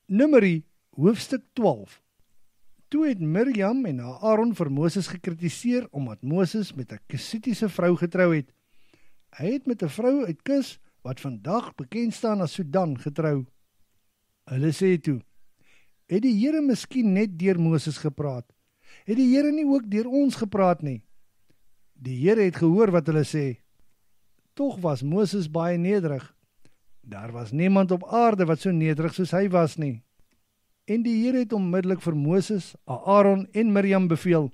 Numeri, hoofstuk 12. Toe het Miriam en Aaron vir Moses gekritiseer omdat Moses met 'n Kusitiese vrou getrou het. Hy het met 'n vrou uit Kus, wat vandag bekend staan as Sudan, getrou. Hulle sê toe, het die Here miskien net deur Moses gepraat? Het die Here nie ook deur ons gepraat nie? Die Here het gehoor wat hulle sê. Tog was Moses baie nederig. Daar was niemand op aarde wat so nederig soos hy was nie. En die Here het onmiddellik vir Moses, Aaron en Miriam beveel,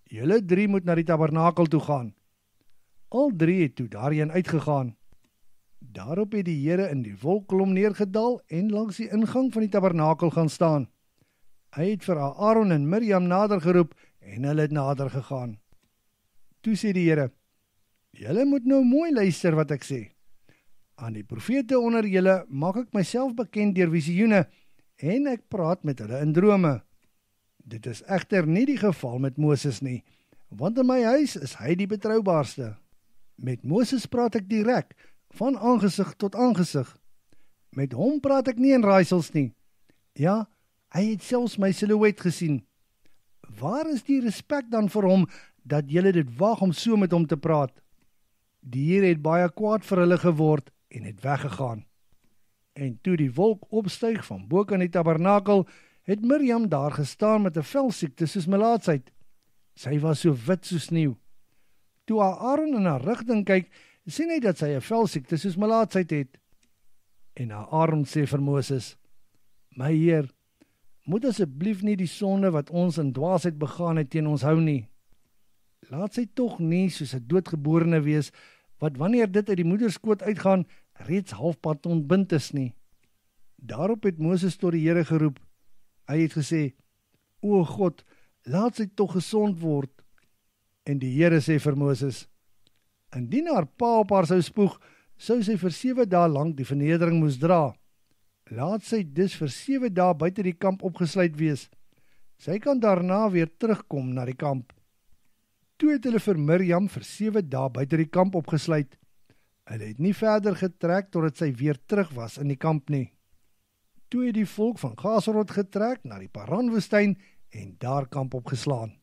julle 3 moet na die tabernakel toe gaan. Al 3 het toe daarheen uitgegaan. Daarop het die Here in die wolkkolom neergedaal en langs die ingang van die tabernakel gaan staan. Hy het vir Aaron en Miriam nader geroep en hulle het nader gegaan. Toe sê die Here, julle moet nou mooi luister wat ek sê. Aan die profete onder julle maak ek myself bekend deur visioene en ek praat met hulle in drome. Dit is egter nie die geval met Moses nie, want in my huis is hy die betroubaarste. Met Moses praat ek direk, van aangesig tot aangesig. Met hom praat ek nie in raaisels nie. Ja, hy het selfs my silhouet gesien. Waar is die respek dan vir hom, dat julle dit waag om so met hom te praat? Die Here het baie kwaad vir hulle geword en het weggegaan. En toe die wolk opstyg van bo aan die tabernakel, het Miriam daar gestaan met 'n velsiekte soos melaatsheid. Sy was so wit soos sneeu. Toe Aaron in haar rigting kyk, sien hy dat sy 'n velsiekte soos melaatsheid het. En Aaron sê vir Moses, my Heer, moet asseblief nie die sonde wat ons in dwaasheid begaan het teen ons hou nie. Laat sy tog nie soos 'n doodgeborene wees, wat wanneer dit uit die moederskoot uitgaan, reeds halfpad ontbind is nie. Daarop het Moses tot die Here geroep. Hy het gesê, o God, laat sy tog gesond word. En die Here sê vir Moses, indien haar pa op haar sou spoeg, sou sy vir 7 dae lank die vernedering moes dra. Laat sy dus vir 7 dae buite die kamp opgesluit wees. Sy kan daarna weer terugkom na die kamp. Toe het hulle vir Miriam vir 7 dae buite die kamp opgesluit. Hulle het nie verder getrek totdat sy weer terug was in die kamp nie. Toe het die volk van Gaserot getrek na die Paranwoestyn en daar kamp opgeslaan.